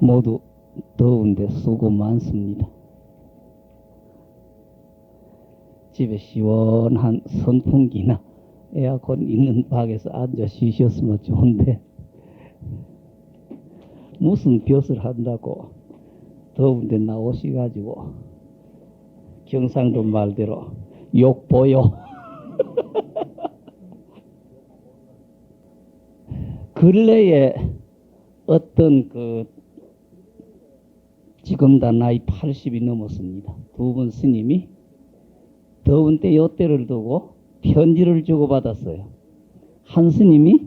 모두 더운데 수고 많습니다. 집에 시원한 선풍기나 에어컨 있는 방에서 앉아 쉬셨으면 좋은데 무슨 볕을 한다고 더운데 나오셔가지고 경상도 말대로 욕보요. 근래에 어떤 지금 다 나이 80이 넘었습니다. 두 분 스님이 더운 때 요때를 두고 편지를 주고받았어요. 한 스님이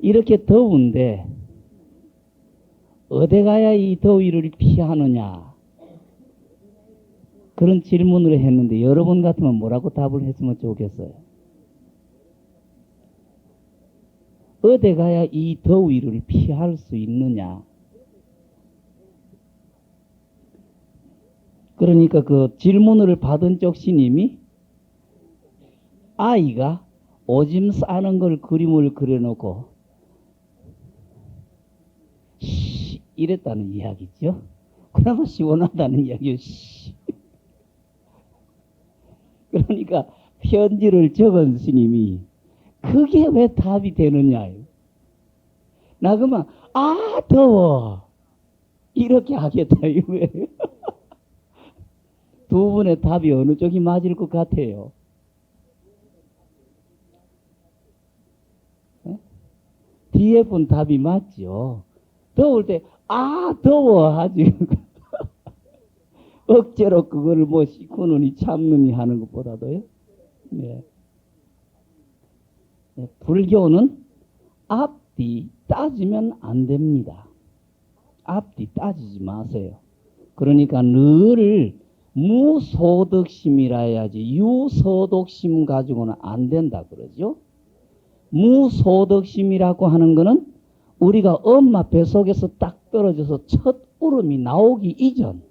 이렇게 더운데 어디 가야 이 더위를 피하느냐 그런 질문을 했는데 여러분 같으면 뭐라고 답을 했으면 좋겠어요. 어디 가야 이 더위를 피할 수 있느냐. 그러니까 그 질문을 받은 쪽 스님이 아이가 오줌 싸는 걸 그림을 그려놓고 이랬다는 이야기죠. 그나마 시원하다는 이야기요. 그러니까 편지를 적은 스님이 그게 왜 답이 되느냐요. 나 그만 더워 이렇게 하겠다 이거예요. 두 분의 답이 어느 쪽이 맞을 것 같아요? 뒤에 분 답이 맞죠. 더울 때 더워 하지. 억지로 그거를 뭐 씻고느니 참느니 하는 것보다도요. 네. 네. 불교는 앞뒤 따지면 안 됩니다. 앞뒤 따지지 마세요. 그러니까 늘 무소득심이라 해야지 유소득심 가지고는 안 된다 그러죠. 무소득심이라고 하는 거는 우리가 엄마 뱃속에서 딱 떨어져서 첫 울음이 나오기 이전,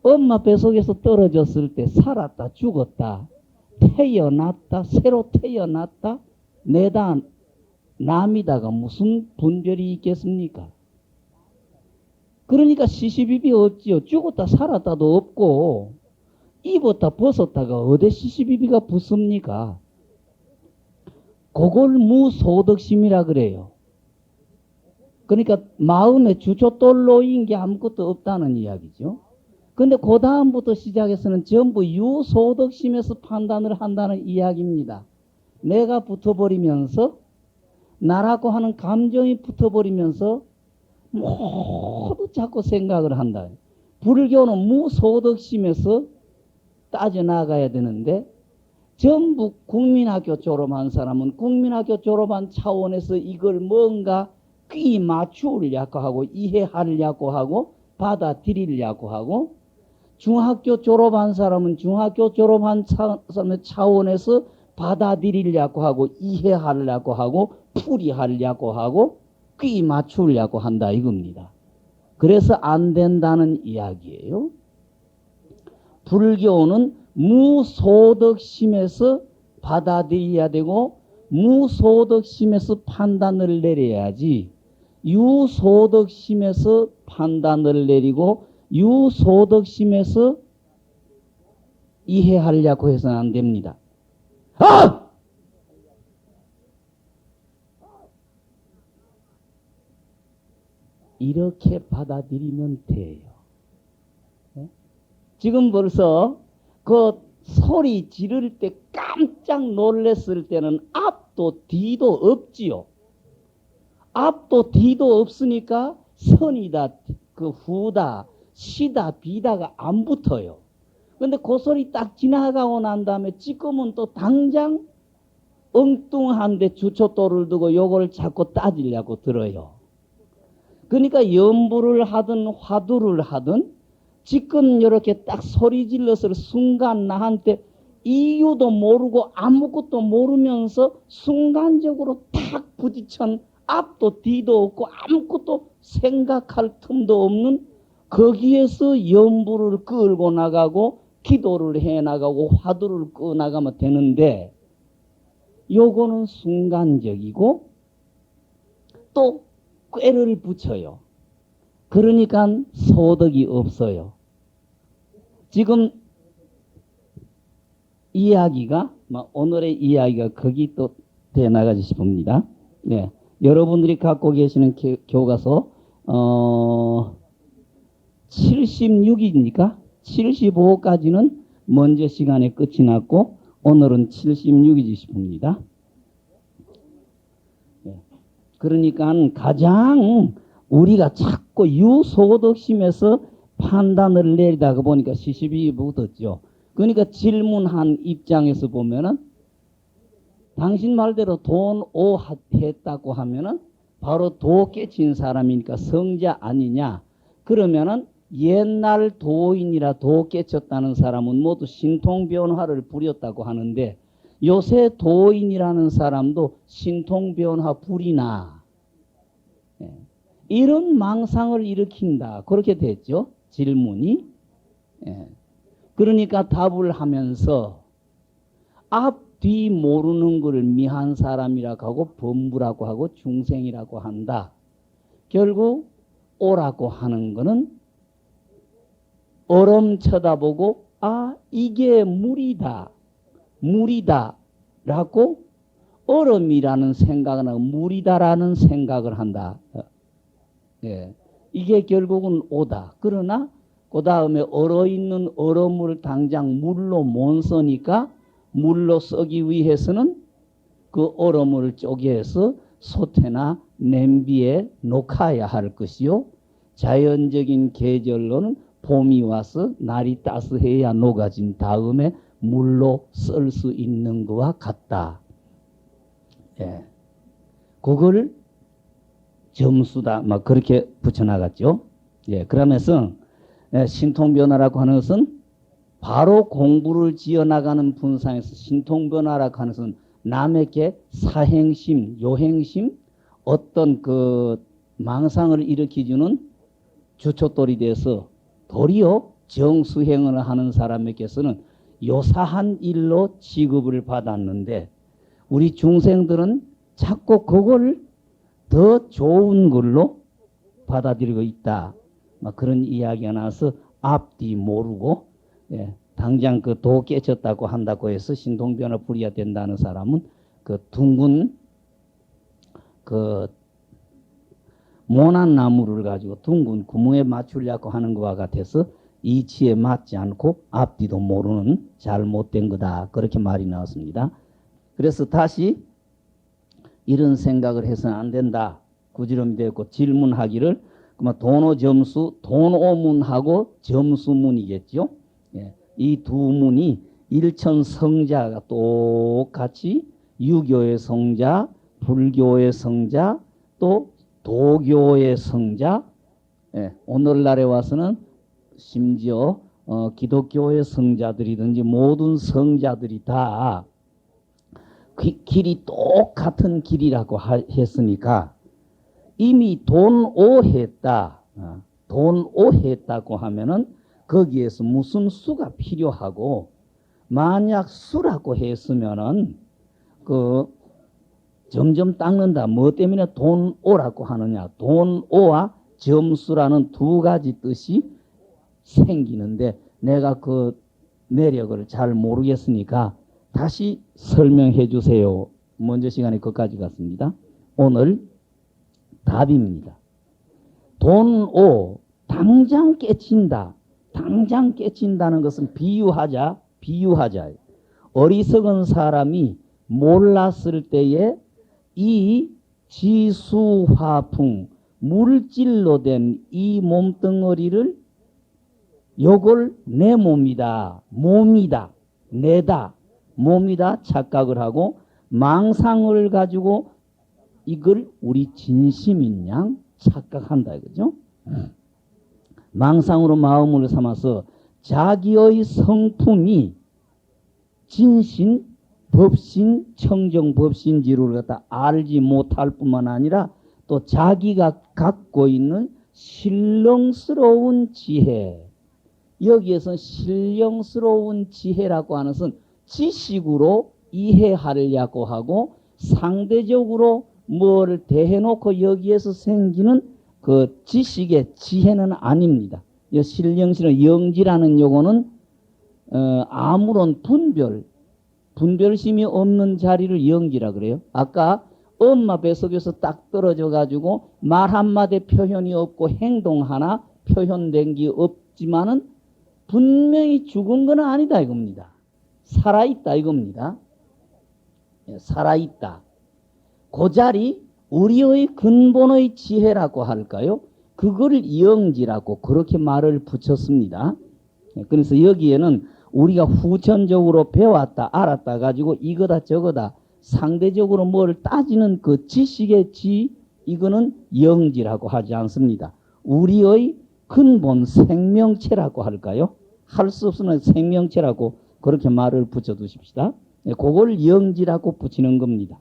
엄마 뱃속에서 떨어졌을 때 살았다 죽었다 태어났다 새로 태어났다 내다 남이다가 무슨 분별이 있겠습니까? 그러니까 시시비비 없지요. 죽었다 살았다도 없고 입었다 벗었다가 어디 시시비비가 붙습니까? 그걸 무소득심이라 그래요. 그러니까 마음에 주초돌로인 게 아무것도 없다는 이야기죠. 근데 그 다음부터 시작해서는 전부 유소득심에서 판단을 한다는 이야기입니다. 내가 붙어버리면서 나라고 하는 감정이 붙어버리면서 모두 자꾸 생각을 한다. 불교는 무소득심에서 따져나가야 되는데 전부 국민학교 졸업한 사람은 국민학교 졸업한 차원에서 이걸 뭔가 끼 맞추려고 하고 이해하려고 하고 받아들이려고 하고 중학교 졸업한 사람은 중학교 졸업한 사람의 차원에서 받아들이려고 하고 이해하려고 하고 풀이하려고 하고 끼 맞추려고 한다 이겁니다. 그래서 안 된다는 이야기예요. 불교는 무소득심에서 받아들여야 되고 무소득심에서 판단을 내려야지 유소득심에서 판단을 내리고 유소득심에서 이해하려고 해서는 안 됩니다. 이렇게 받아들이면 돼요. 지금 벌써 그 소리 지를 때 깜짝 놀랐을 때는 앞도 뒤도 없지요. 앞도 뒤도 없으니까 선이다, 그 후다, 시다, 비다가 안 붙어요. 근데 그 소리 딱 지나가고 난 다음에 지금은 또 당장 엉뚱한데 주초도를 두고 요걸 자꾸 따지려고 들어요. 그러니까 연부를 하든 화두를 하든 지금 이렇게 딱 소리 질러서 순간 나한테 이유도 모르고 아무것도 모르면서 순간적으로 탁 부딪힌 앞도 뒤도 없고 아무것도 생각할 틈도 없는 거기에서 연부를 끌고 나가고 기도를 해나가고 화두를 끌어 나가면 되는데 요거는 순간적이고 또 꾀를 붙여요. 그러니까 소득이 없어요. 지금 이야기가 오늘의 이야기가 거기 또 돼 나가지 싶습니다. 네. 여러분들이 갖고 계시는 교과서 76입니까? 75까지는 먼저 시간에 끝이 났고 오늘은 76이지 싶습니다. 네. 그러니까 가장 우리가 자꾸 유소득심에서 판단을 내리다가 보니까 시시비 묻었죠. 그러니까 질문한 입장에서 보면은 당신 말대로 돈 오 했다고 하면은 바로 도 깨친 사람이니까 성자 아니냐. 그러면은 옛날 도인이라 도 깨쳤다는 사람은 모두 신통변화를 부렸다고 하는데 요새 도인이라는 사람도 신통변화 부리나. 예. 이런 망상을 일으킨다. 그렇게 됐죠. 질문이. 예. 그러니까 답을 하면서 앞뒤 모르는 것을 미한 사람이라고 하고 범부라고 하고 중생이라고 한다. 결국 오라고 하는 것은 얼음 쳐다보고 아 이게 물이다. 물이다 라고 얼음이라는 생각은 하고 물이다라는 생각을 한다. 예. 이게 결국은 오다. 그러나 그 다음에 얼어있는 얼음을 당장 물로 못 쓰니까 물로 쓰기 위해서는 그 얼음을 쪼개서 솥에나 냄비에 놓아야 할 것이요. 자연적인 계절로는 봄이 와서 날이 따스해야 녹아진 다음에 물로 쓸 수 있는 것과 같다. 예. 그걸 점수다. 막 그렇게 붙여나갔죠. 예. 그러면서 신통변화라고 하는 것은 바로 공부를 지어나가는 분상에서 신통변화라고 하는 것은 남에게 사행심, 요행심, 어떤 그 망상을 일으키주는 주춧돌이 돼서 도리어 정수행을 하는 사람에게서는 요사한 일로 취급을 받았는데 우리 중생들은 자꾸 그걸 더 좋은 걸로 받아들이고 있다. 막 그런 이야기가 나와서 앞뒤 모르고 당장 그 도 깨쳤다고 한다고 해서 신통변화 부려야 된다는 사람은 그 둥근 그 모난 나무를 가지고 둥근 구멍에 맞추려고 하는 것과 같아서 이치에 맞지 않고 앞뒤도 모르는 잘못된 거다. 그렇게 말이 나왔습니다. 그래서 다시 이런 생각을 해서는 안 된다. 구지름이 되고 질문하기를 그러면 돈오점수, 돈오문하고 점수문이겠죠. 예. 이 두 문이 일천성자가 똑같이 유교의 성자, 불교의 성자, 또 도교의 성자, 예. 오늘날에 와서는 심지어 기독교의 성자들이든지 모든 성자들이 다 길이 똑같은 길이라고 했으니까 이미 돈오했다. 돈오했다고 하면은 거기에서 무슨 수가 필요하고 만약 수라고 했으면은 그 점점 닦는다. 뭐 때문에 돈오라고 하느냐. 돈오와 점수라는 두 가지 뜻이 생기는데 내가 그 내력을 잘 모르겠으니까 다시 설명해 주세요. 먼저 시간에 거기까지 갔습니다. 오늘 답입니다. 돈오 당장 깨친다. 당장 깨친다는 것은 비유하자. 어리석은 사람이 몰랐을 때에 이 지수화풍 물질로 된 이 몸덩어리를 요걸 내 몸이다. 몸이다. 내다. 몸이다 착각을 하고 망상을 가지고 이걸 우리 진심인 양 착각한다 이거죠. 망상으로 마음을 삼아서 자기의 성품이 진신, 법신, 청정법신지를 갖다 알지 못할 뿐만 아니라 또 자기가 갖고 있는 신령스러운 지혜, 여기에서 신령스러운 지혜라고 하는 것은 지식으로 이해하려고 하고 상대적으로 뭐를 대해놓고 여기에서 생기는 그 지식의 지혜는 아닙니다. 이 신령실은 영지라는 요거는 아무런 분별심이 없는 자리를 영지라 그래요. 아까 엄마 뱃속에서 딱 떨어져 가지고 말 한마디 표현이 없고 행동 하나 표현된 게 없지만은 분명히 죽은 건 아니다 이겁니다. 살아있다 이겁니다. 살아있다. 그 자리 우리의 근본의 지혜라고 할까요? 그거를 영지라고 그렇게 말을 붙였습니다. 그래서 여기에는 우리가 후천적으로 배웠다 알았다 가지고 이거다 저거다 상대적으로 뭘 따지는 그 지식의 지 이거는 영지라고 하지 않습니다. 우리의 근본 생명체라고 할까요? 할 수 없으면 생명체라고 그렇게 말을 붙여두십시다. 그걸 영지라고 붙이는 겁니다.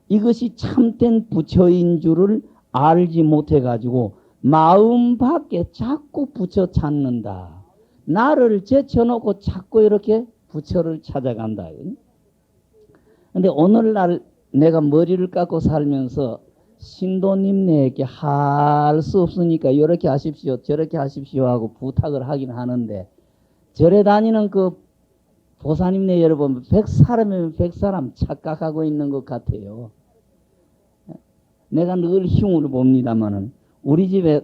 이것이 참된 부처인 줄을 알지 못해 가지고 마음 밖에 자꾸 부처 찾는다. 나를 제쳐놓고 자꾸 이렇게 부처를 찾아간다. 근데 오늘날 내가 머리를 깎고 살면서 신도님네에게 할 수 없으니까 이렇게 하십시오 저렇게 하십시오 하고 부탁을 하긴 하는데 절에 다니는 그 보사님네 여러분 100사람이면 100사람 착각하고 있는 것 같아요. 내가 늘 흉을 봅니다만은 우리 집에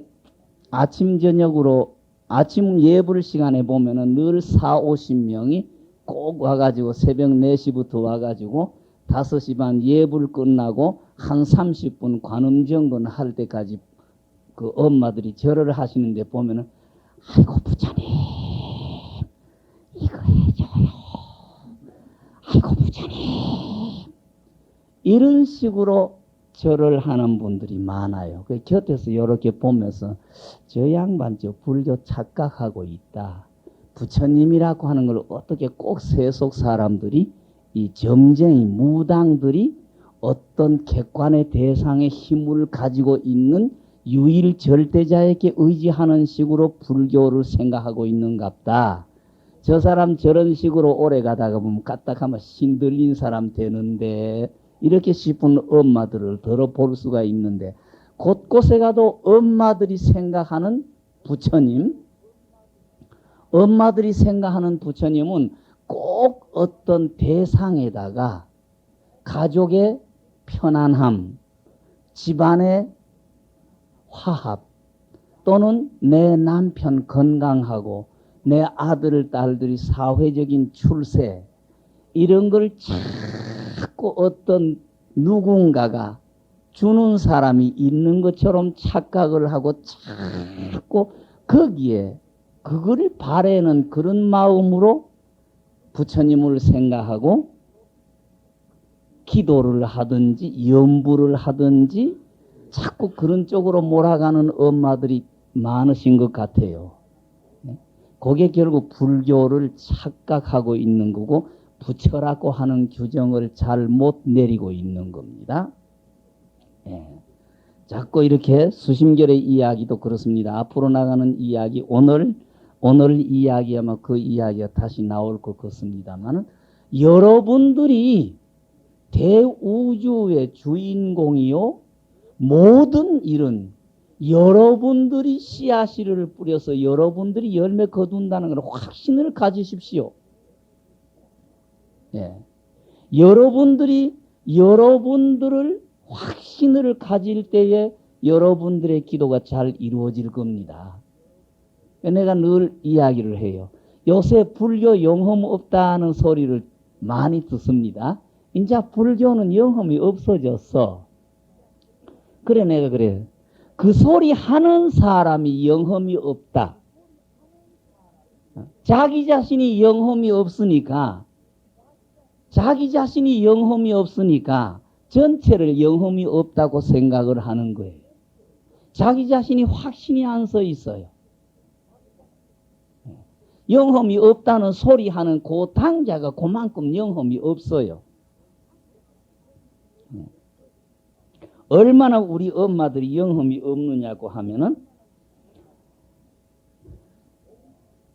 아침 저녁으로 아침 예불 시간에 보면은 늘 40~50명이 꼭 와가지고 새벽 4시부터 와가지고 5시 반 예불 끝나고 한 30분 관음 정도는 할 때까지 그 엄마들이 절을 하시는데 보면은 아이고 부처님 이거 해줘요. 아이고 부처님 이런 식으로 절을 하는 분들이 많아요. 그 곁에서 이렇게 보면서 저 양반 저 불교 착각하고 있다. 부처님이라고 하는 걸 어떻게 꼭 세속 사람들이 이 점쟁이 무당들이 어떤 객관의 대상의 힘을 가지고 있는 유일 절대자에게 의지하는 식으로 불교를 생각하고 있는갑다. 저 사람 저런 식으로 오래 가다가 보면 까딱하면 신들린 사람 되는데 이렇게 싶은 엄마들을 들어볼 수가 있는데 곳곳에 가도 엄마들이 생각하는 부처님 엄마들이 생각하는 부처님은 꼭 어떤 대상에다가 가족의 편안함 집안의 화합 또는 내 남편 건강하고 내 아들 딸들이 사회적인 출세 이런 걸 자꾸 어떤 누군가가 주는 사람이 있는 것처럼 착각을 하고 자꾸 거기에 그거를 바라는 그런 마음으로 부처님을 생각하고 기도를 하든지 염불을 하든지 자꾸 그런 쪽으로 몰아가는 엄마들이 많으신 것 같아요. 그게 결국 불교를 착각하고 있는 거고 부처라고 하는 규정을 잘 못 내리고 있는 겁니다. 자꾸 이렇게 수심결의 이야기도 그렇습니다. 앞으로 나가는 이야기 오늘 이야기하면 그 이야기가 다시 나올 것 같습니다만 여러분들이 대우주의 주인공이요 모든 일은 여러분들이 씨앗을 뿌려서 여러분들이 열매 거둔다는 걸 확신을 가지십시오. 여러분들을 확신을 가질 때에 여러분들의 기도가 잘 이루어질 겁니다. 내가 늘 이야기를 해요. 요새 불교 영험 없다는 소리를 많이 듣습니다. 이제 불교는 영험이 없어졌어. 그래 내가 그래. 그 소리 하는 사람이 영험이 없다. 자기 자신이 영험이 없으니까 전체를 영험이 없다고 생각을 하는 거예요. 자기 자신이 확신이 안 서 있어요. 영험이 없다는 소리 하는 그 당자가 그만큼 영험이 없어요. 얼마나 우리 엄마들이 영험이 없느냐고 하면은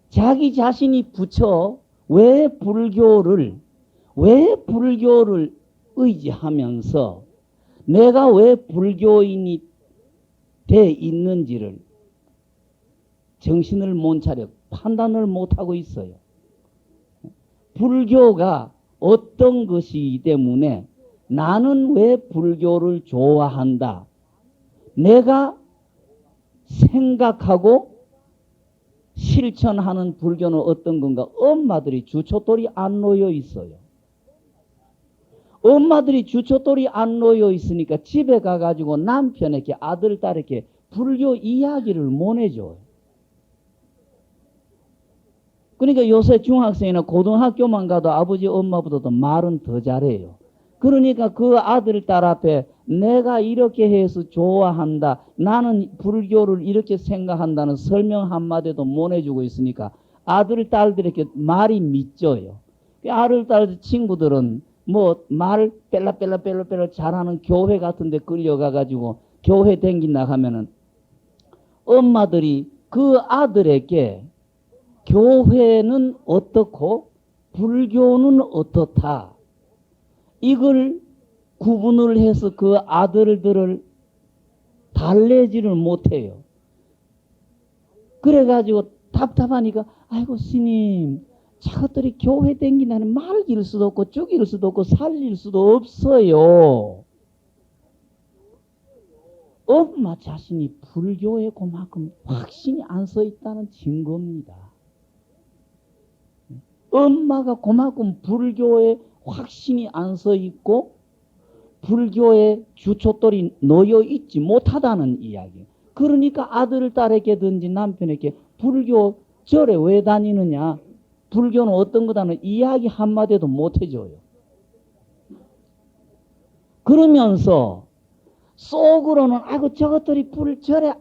자기 자신이 부처 왜 불교를 의지하면서 내가 왜 불교인이 돼 있는지를 정신을 못 차려 판단을 못하고 있어요. 불교가 어떤 것이기 때문에 나는 왜 불교를 좋아한다. 내가 생각하고 실천하는 불교는 어떤 건가? 엄마들이 주춧돌이 안 놓여 있어요. 엄마들이 주춧돌이 안 놓여 있으니까 집에 가가지고 남편에게 아들, 딸에게 불교 이야기를 못 해줘요. 그러니까 요새 중학생이나 고등학교만 가도 아버지, 엄마보다도 말은 더 잘해요. 그러니까 그 아들, 딸 앞에 내가 이렇게 해서 좋아한다. 나는 불교를 이렇게 생각한다는 설명 한마디도 못 해주고 있으니까 아들, 딸들에게 말이 믿져요. 아들, 딸 친구들은 뭐 말 뺄라 잘하는 교회 같은 데 끌려가가지고 교회 댕긴다 하면은 엄마들이 그 아들에게 교회는 어떻고 불교는 어떻다. 이걸 구분을 해서 그 아들들을 달래지를 못해요. 그래가지고 답답하니까 아이고 스님 저것들이 교회 댕기나는 말길 수도 없고 죽일 수도 없고 살릴 수도 없어요. 엄마 자신이 불교에 그만큼 확신이 안 서 있다는 증거입니다. 엄마가 그만큼 불교에 확신이 안 서 있고 불교에 주춧돌이 놓여 있지 못하다는 이야기. 그러니까 아들, 딸에게든지 남편에게 불교 절에 왜 다니느냐? 불교는 어떤 거다는 이야기 한마디도 못 해줘요. 그러면서 속으로는 아이고 저것들이 절에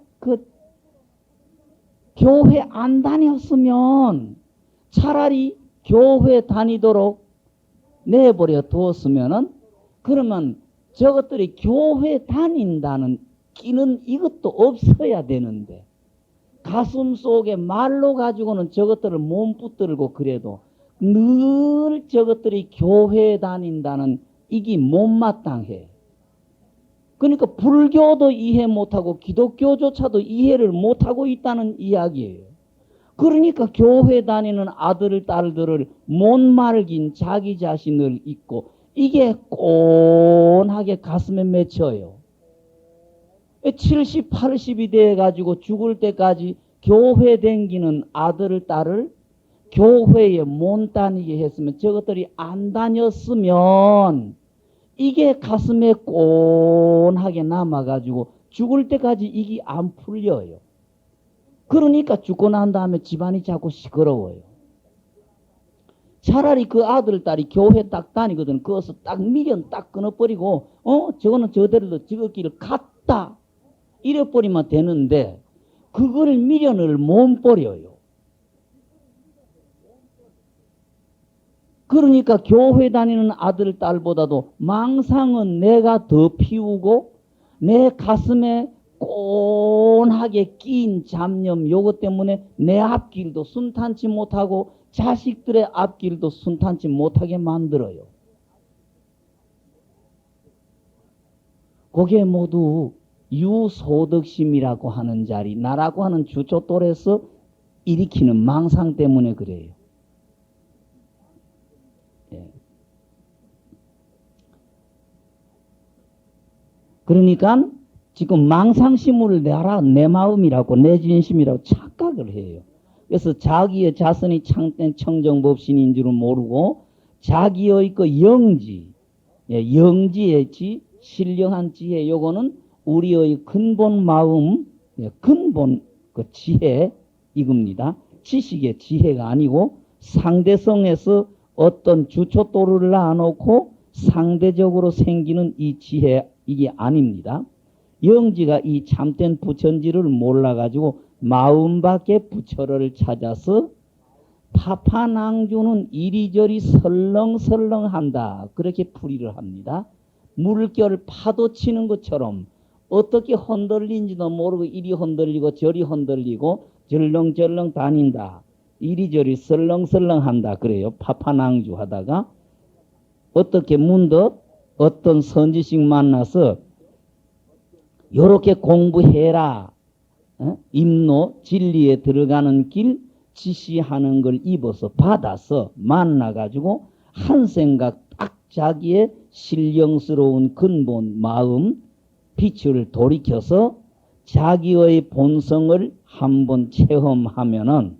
교회 안 다녔으면 차라리 교회 다니도록 내버려 두었으면은 그러면 저것들이 교회 다닌다는 끼는 이것도 없어야 되는데 가슴 속에 말로 가지고는 저것들을 몸붙들고 그래도 늘 저것들이 교회 다닌다는 이게 못마땅해. 그러니까 불교도 이해 못하고 기독교조차도 이해를 못하고 있다는 이야기예요. 그러니까 교회 다니는 아들, 딸들을 못 말긴 자기 자신을 잊고 이게 꼰하게 가슴에 맺혀요. 70, 80이 돼가지고 죽을 때까지 교회 댕기는 아들, 딸을 교회에 못 다니게 했으면 저것들이 안 다녔으면 이게 가슴에 꼰하게 남아가지고 죽을 때까지 이게 안 풀려요. 그러니까 죽고 난 다음에 집안이 자꾸 시끄러워요. 차라리 그 아들, 딸이 교회 딱 다니거든. 그것을 딱 미련 딱 끊어버리고, 저거는 저대로 저거길을 갔다. 이래버리면 되는데, 그걸 미련을 못 버려요. 그러니까 교회 다니는 아들, 딸보다도 망상은 내가 더 피우고, 내 가슴에 꼰하게 끼인 잡념, 요것 때문에 내 앞길도 순탄치 못하고, 자식들의 앞길도 순탄치 못하게 만들어요. 그게 모두 유소득심이라고 하는 자리, 나라고 하는 주춧돌에서 일으키는 망상 때문에 그래요. 예. 그러니까 지금 망상심을 내 마음이라고 내 진심이라고 착각을 해요. 그래서 자기의 자선이 참된 청정법신인 줄은 모르고 자기의 그 영지, 영지의 지, 신령한 지혜, 요거는 우리의 근본 마음, 근본 그 지혜 이겁니다. 지식의 지혜가 아니고 상대성에서 어떤 주춧돌을 놔놓고 상대적으로 생기는 이 지혜, 이게 아닙니다. 영지가 이 참된 부처인지를 몰라가지고 마음 밖에 부처를 찾아서 파파낭주는 이리저리 설렁설렁한다. 그렇게 풀이를 합니다. 물결 파도 치는 것처럼 어떻게 흔들린지도 모르고 이리 흔들리고 저리 흔들리고 절렁절렁 다닌다. 이리저리 설렁설렁한다. 그래요. 파파낭주 하다가 어떻게 문득 어떤 선지식 만나서 요렇게 공부해라. 임노 진리에 들어가는 길 지시하는 걸 입어서 받아서 만나가지고 한 생각 딱 자기의 신령스러운 근본 마음 빛을 돌이켜서 자기의 본성을 한번 체험하면은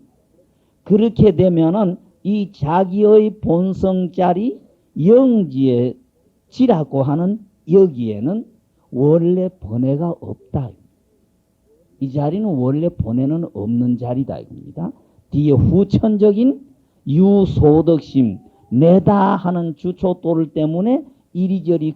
그렇게 되면은 이 자기의 본성짜리 영지의 지라고 하는 여기에는 원래 번뇌가 없다. 이 자리는 원래 번뇌는 없는 자리다 이겁니다. 뒤에 후천적인 유소득심 내다 하는 주초도를 때문에 이리저리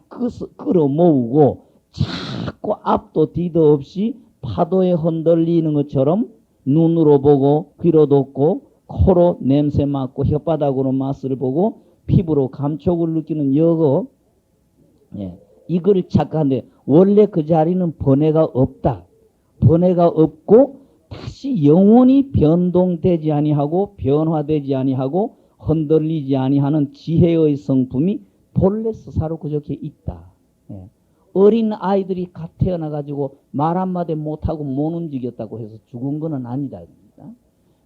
끌어모으고 자꾸 앞도 뒤도 없이 파도에 흔들리는 것처럼 눈으로 보고 귀로 듣고 코로 냄새 맡고 혓바닥으로 맛을 보고 피부로 감촉을 느끼는 여거 이걸 착각하는데 원래 그 자리는 번뇌가 없다. 번뇌가 없고 다시 영원히 변동되지 아니하고 변화되지 아니하고 흔들리지 아니하는 지혜의 성품이 본래 스사로 그저께 있다. 어린 아이들이 갓 태어나가지고 말 한마디 못하고 못 움직였다고 해서 죽은 거는 아니다.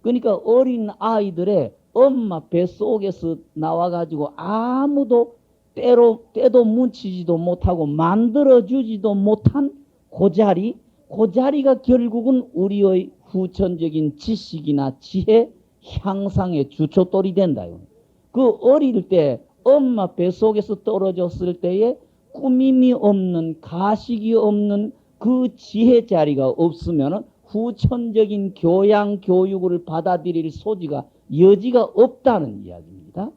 그러니까 어린 아이들의 엄마 뱃속에서 나와가지고 아무도 때도 뭉치지도 못하고 만들어주지도 못한 그 자리가 결국은 우리의 후천적인 지식이나 지혜 향상의 주초돌이 된다. 그 어릴 때 엄마 뱃속에서 떨어졌을 때에 꾸밈이 없는 가식이 없는 그 지혜 자리가 없으면 후천적인 교양 교육을 받아들일 소지가 여지가 없다는 이야기입니다.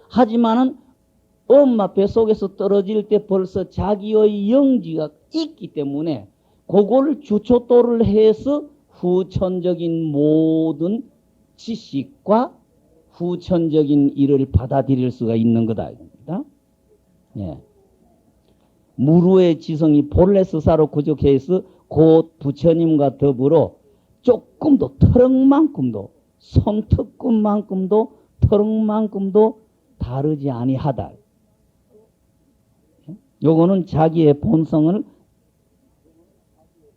하지만은 엄마 뱃속에서 떨어질 때 벌써 자기의 영지가 있기 때문에 그걸 주초도를 해서 후천적인 모든 지식과 후천적인 일을 받아들일 수가 있는 거다. 무루의 지성이 본래 스사로 구족해서 곧 부처님과 더불어 조금도 털럭만큼도 손톱끝만큼도 털럭만큼도 다르지 아니하다. 요거는 자기의 본성을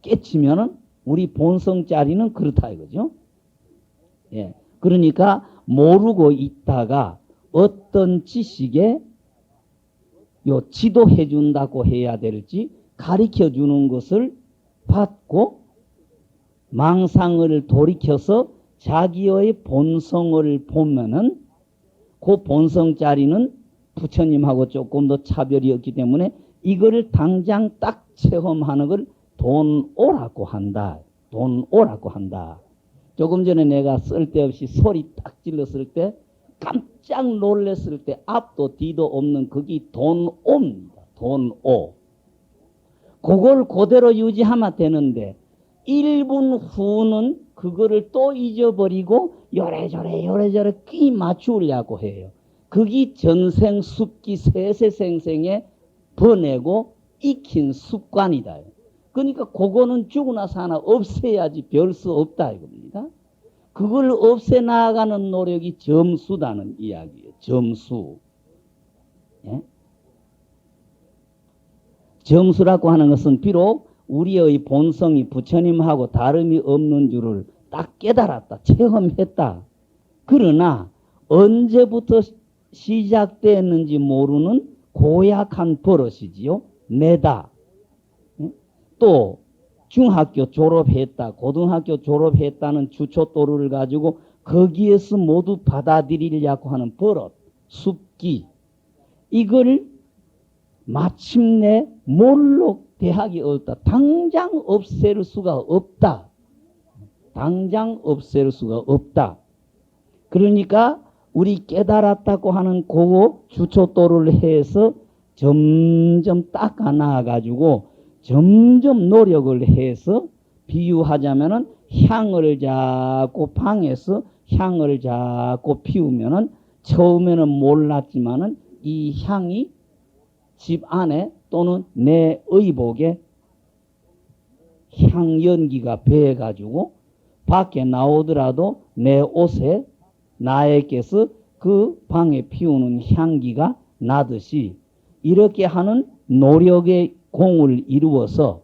깨치면은 우리 본성짜리는 그렇다 이거죠. 그러니까 모르고 있다가 어떤 지식에 요 지도해 준다고 해야 될지 가르쳐 주는 것을 받고 망상을 돌이켜서 자기의 본성을 보면은 그 본성짜리는 부처님하고 조금 더 차별이 없기 때문에 이거를 당장 딱 체험하는 걸 돈 오라고 한다. 돈 오라고 한다. 조금 전에 내가 쓸데없이 소리 딱 질렀을 때 깜짝 놀랐을 때 앞도 뒤도 없는 그게 돈 오입니다. 돈 오. 그걸 그대로 유지하면 되는데 1분 후는 그거를 또 잊어버리고 요래저래 끼 맞추려고 해요. 그게 전생 습기 세세생생에 번내고 익힌 습관이다. 그러니까 그거는 죽으나 사나 없애야지 별 수 없다 이겁니다. 그걸 없애 나가는 노력이 점수다는 이야기예요. 점수. 점수라고 하는 것은 비록 우리의 본성이 부처님하고 다름이 없는 줄을 딱 깨달았다. 체험했다. 그러나 언제부터 시작됐는지 모르는 고약한 버릇이지요. 내다. 또 중학교 졸업했다. 고등학교 졸업했다는 주초도를 가지고 거기에서 모두 받아들이려고 하는 버릇, 습기. 이걸 마침내 몰록 대학이 없다. 당장 없앨 수가 없다. 당장 없앨 수가 없다. 그러니까 우리 깨달았다고 하는 그 주초도를 해서 점점 닦아 나가가지고 점점 노력을 해서 비유하자면은 향을 자꾸 방에서 향을 자꾸 피우면은 처음에는 몰랐지만은 이 향이 집 안에 또는 내 의복에 향연기가 배가지고 밖에 나오더라도 내 옷에 나에게서 그 방에 피우는 향기가 나듯이 이렇게 하는 노력의 공을 이루어서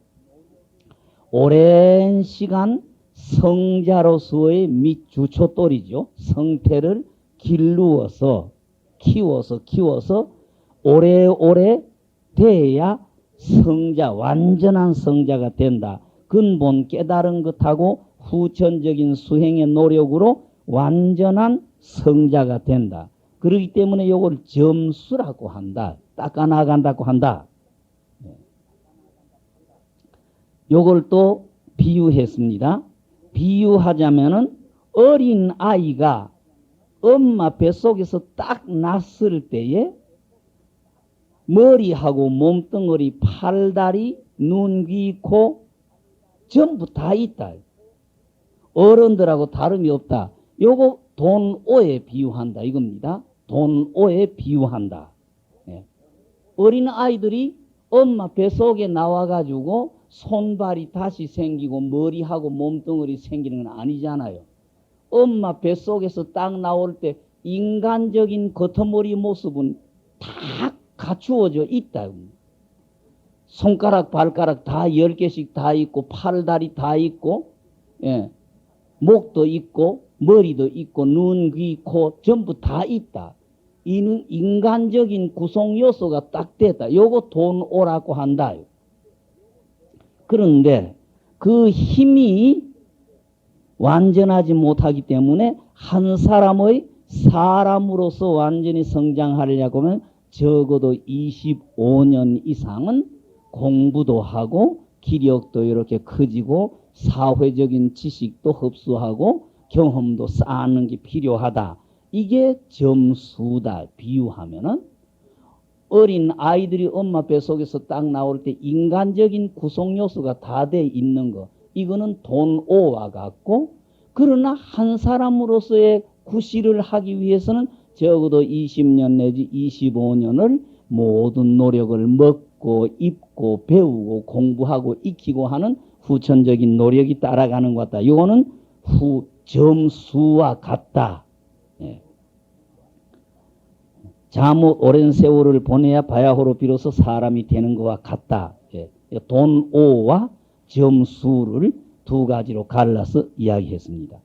오랜 시간 성자로서의 및 주초돌이죠. 성태를 길루어서 키워서 오래오래 돼야 성자, 완전한 성자가 된다. 근본 깨달은 것하고 후천적인 수행의 노력으로 완전한 성자가 된다. 그렇기 때문에 이걸 점수라고 한다. 닦아나간다고 한다. 요걸 또 비유했습니다. 비유하자면은 어린 아이가 엄마 뱃속에서 딱 났을 때에 머리하고 몸뚱어리, 팔다리, 눈, 귀, 코 전부 다 있다. 어른들하고 다름이 없다. 요거 돈오에 비유한다 이겁니다. 돈오에 비유한다. 예. 어린 아이들이 엄마 뱃속에 나와가지고 손발이 다시 생기고 머리하고 몸뚱어리 생기는 건 아니잖아요. 엄마 뱃속에서 딱 나올 때 인간적인 겉머리 모습은 다 갖추어져 있다. 손가락, 발가락 다 10개씩 다 있고, 팔다리 다 있고, 예. 목도 있고, 머리도 있고, 눈, 귀, 코 전부 다 있다. 이는 인간적인 구성 요소가 딱 됐다. 요거 돈오라고 한다. 그런데 그 힘이 완전하지 못하기 때문에 한 사람의 사람으로서 완전히 성장하려고 하면 적어도 25년 이상은 공부도 하고 기력도 이렇게 커지고 사회적인 지식도 흡수하고 경험도 쌓는 게 필요하다. 이게 점수다. 비유하면은 어린 아이들이 엄마 뱃속에서 딱 나올 때 인간적인 구성 요소가 다 돼 있는 거. 이거는 돈오와 같고, 그러나 한 사람으로서의 구실을 하기 위해서는 적어도 20년 내지 25년을 모든 노력을 먹고 입고 배우고 공부하고 익히고 하는 후천적인 노력이 따라가는 것 같다. 이거는 점수와 같다. 예. 잠 오랜 세월을 보내야 바야흐로 비로소 사람이 되는 것과 같다. 예. 돈오와 점수를 두 가지로 갈라서 이야기했습니다.